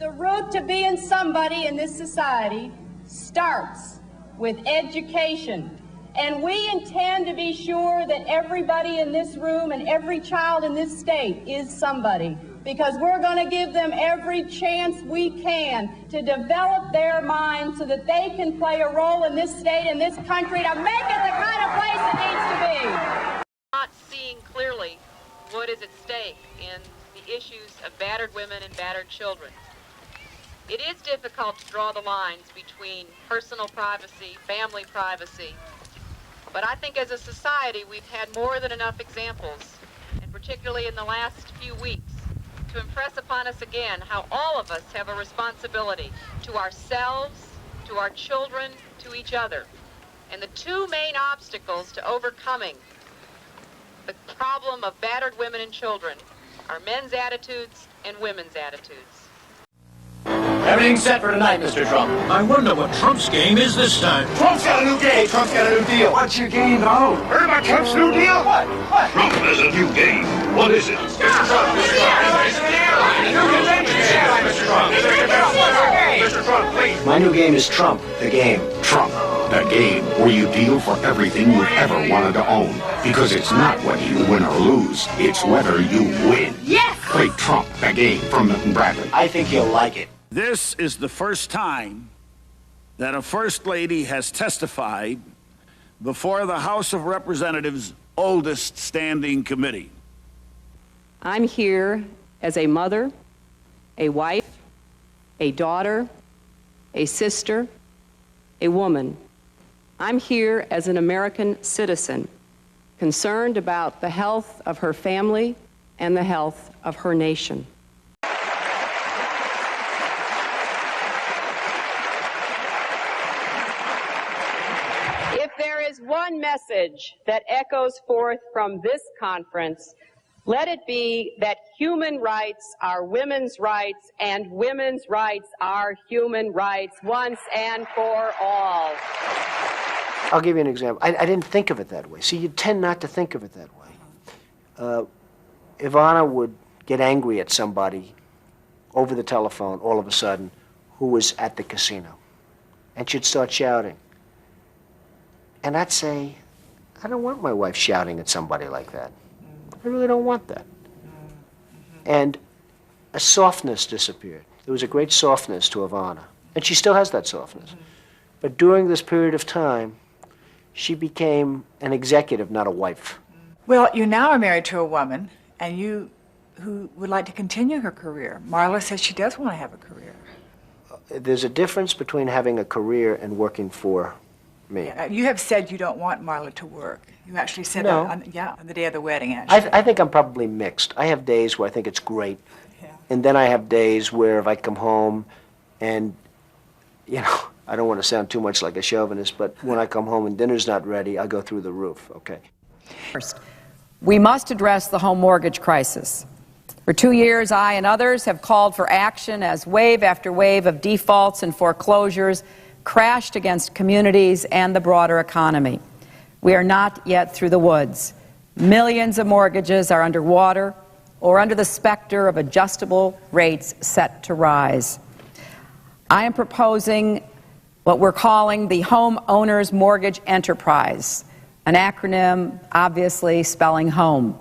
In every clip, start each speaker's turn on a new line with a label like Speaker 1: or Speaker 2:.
Speaker 1: The road to being somebody in this society starts with education. And we intend to be sure that everybody in this room and every child in this state is somebody, because we're going to give them every chance we can to develop their minds so that they can play a role in this state and this country to make it the kind of place it needs to be.
Speaker 2: Not seeing clearly what is at stake in the issues of battered women and battered children. It is difficult to draw the lines between personal privacy, family privacy, but I think as a society we've had more than enough examples, and particularly in the last few weeks, to impress upon us again how all of us have a responsibility to ourselves, to our children, to each other. And the two main obstacles to overcoming the problem of battered women and children are men's attitudes and women's attitudes.
Speaker 3: Everything's set for tonight, Mr. Trump.
Speaker 4: I wonder what Trump's game is this time.
Speaker 3: Trump's got a new game. Trump's got a new deal.
Speaker 5: What's your game, Donald?
Speaker 3: Heard about Trump's new deal? What?
Speaker 5: Trump has a new game. What is it?
Speaker 3: Mr. Trump, Mr. Trump, Mr. Trump, please.
Speaker 6: My new game is Trump, the game.
Speaker 5: Trump, the game where you deal for everything you've ever wanted to own. Because it's not whether you win or lose, it's whether you win.
Speaker 1: Yes!
Speaker 5: Play Trump, the game from Milton Bradley.
Speaker 6: I think you'll like it.
Speaker 4: This is the first time that a First Lady has testified before the House of Representatives' oldest standing committee.
Speaker 7: I'm here as a mother, a wife, a daughter, a sister, a woman. I'm here as an American citizen, concerned about the health of her family and the health of her nation. If there is one message that echoes forth from this conference, let it be that human rights are women's rights and women's rights are human rights once and for all.
Speaker 6: I'll give you an example. I didn't think of it that way. See, you tend not to think of it that way. Ivana would get angry at somebody over the telephone all of a sudden who was at the casino. And she'd start shouting. And I'd say, I don't want my wife shouting at somebody like that. I really don't want that. And a softness disappeared. There was a great softness to Ivana. And she still has that softness. But during this period of time, she became an executive, not a wife.
Speaker 8: Well, you now are married to a woman, and who would like to continue her career. Marla says she does want to have a career.
Speaker 6: There's a difference between having a career and working for me.
Speaker 8: You have said you don't want Marla to work. You actually said
Speaker 6: No.
Speaker 8: that on the day of the wedding, actually.
Speaker 6: I think I'm probably mixed. I have days where I think it's great.
Speaker 8: Yeah.
Speaker 6: And then I have days where if I come home and, you know, I don't want to sound too much like a chauvinist, but when I come home and dinner's not ready, I go through the roof, okay?
Speaker 9: First, we must address the home mortgage crisis. For 2 years, I and others have called for action as wave after wave of defaults and foreclosures crashed against communities and the broader economy. We are not yet through the woods. Millions of mortgages are underwater or under the specter of adjustable rates set to rise. I am proposing what we're calling the Homeowners Mortgage Enterprise, an acronym obviously spelling home,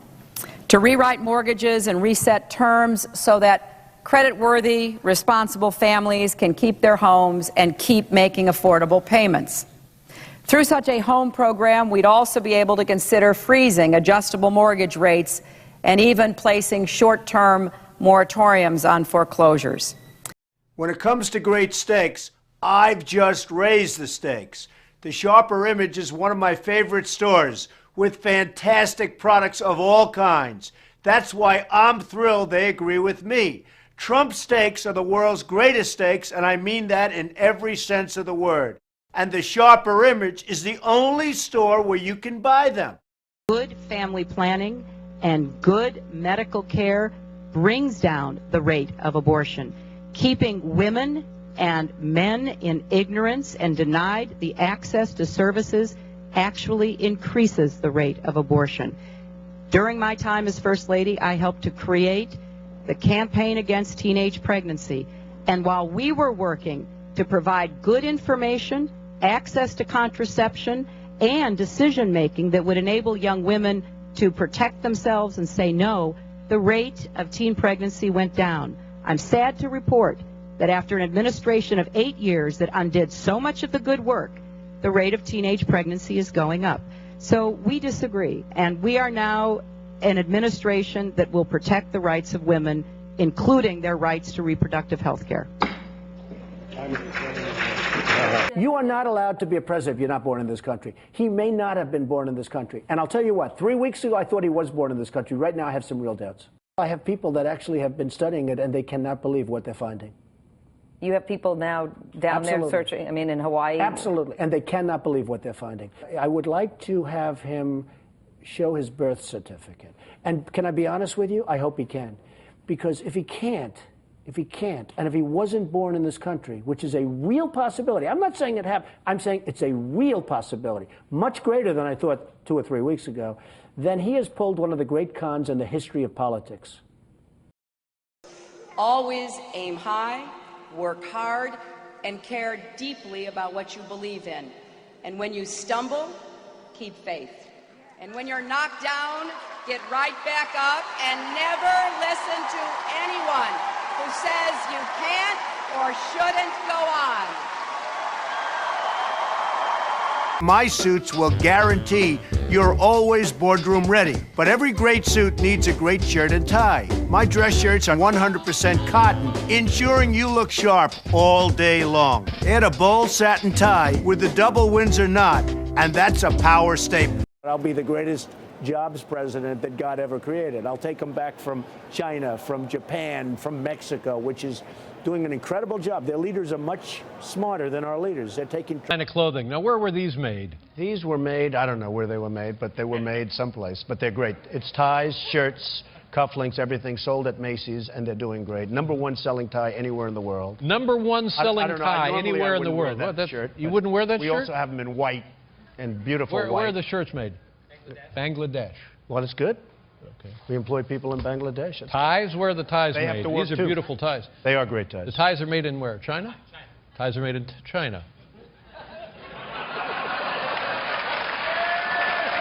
Speaker 9: to rewrite mortgages and reset terms so that credit-worthy, responsible families can keep their homes and keep making affordable payments. Through such a home program, we'd also be able to consider freezing adjustable mortgage rates and even placing short-term moratoriums on foreclosures.
Speaker 10: When it comes to great steaks, I've just raised the stakes. The Sharper Image is one of my favorite stores with fantastic products of all kinds. That's why I'm thrilled they agree with me. Trump steaks are the world's greatest steaks, and I mean that in every sense of the word. And the Sharper Image is the only store where you can buy them.
Speaker 7: Good family planning and good medical care brings down the rate of abortion. Keeping women and men in ignorance and denied the access to services actually increases the rate of abortion. During my time as First Lady, I helped to create the Campaign Against Teenage Pregnancy, And while we were working to provide good information, access to contraception, and decision-making that would enable young women to protect themselves and say no, the rate of teen pregnancy went down. I'm sad to report that after an administration of 8 years that undid so much of the good work, the rate of teenage pregnancy is going up. So we disagree, and we are now an administration that will protect the rights of women, including their rights to reproductive health care.
Speaker 6: You are not allowed to be a president if you're not born in this country. He may not have been born in this country. And I'll tell you what, 3 weeks ago I thought he was born in this country. Right now I have some real doubts. I have people that actually have been studying it and they cannot believe what they're finding.
Speaker 11: You have people now down there searching, I mean, in Hawaii?
Speaker 6: Absolutely, and they cannot believe what they're finding. I would like to have him show his birth certificate. And can I be honest with you? I hope he can. Because if he can't, and if he wasn't born in this country, which is a real possibility, I'm not saying it happened, I'm saying it's a real possibility, much greater than I thought 2 or 3 weeks ago, then he has pulled one of the great cons in the history of politics.
Speaker 7: Always aim high, work hard, and care deeply about what you believe in. And when you stumble, keep faith. And when you're knocked down, get right back up and never listen to anyone who says you can't or shouldn't go on.
Speaker 10: My suits will guarantee you're always boardroom ready. But every great suit needs a great shirt and tie. My dress shirts are 100% cotton, ensuring you look sharp all day long. Add a bold satin tie with a double Windsor knot, and that's a power statement.
Speaker 6: I'll be the greatest jobs president that God ever created. I'll take them back from China, from Japan, from Mexico, which is doing an incredible job. Their leaders are much smarter than our leaders. They're taking
Speaker 12: kind of clothing. Now, where were these made?
Speaker 10: These were made, I don't know where they were made, but they were made someplace. But they're great. It's ties, shirts, cufflinks, everything sold at Macy's, and they're doing great. #1 selling tie anywhere in the world.
Speaker 12: #1 selling tie anywhere in the world.
Speaker 10: Shirt,
Speaker 12: you wouldn't wear that shirt?
Speaker 10: We also have them in white and beautiful white.
Speaker 12: Where are the shirts made? Bangladesh.
Speaker 10: Well, it's good.
Speaker 12: Okay.
Speaker 10: We employ people in Bangladesh.
Speaker 12: Ties? Where are the ties
Speaker 10: they
Speaker 12: made?
Speaker 10: Have to work
Speaker 12: These are
Speaker 10: too.
Speaker 12: beautiful ties.
Speaker 10: They are great ties.
Speaker 12: The ties are made in where? China? Ties are made in China.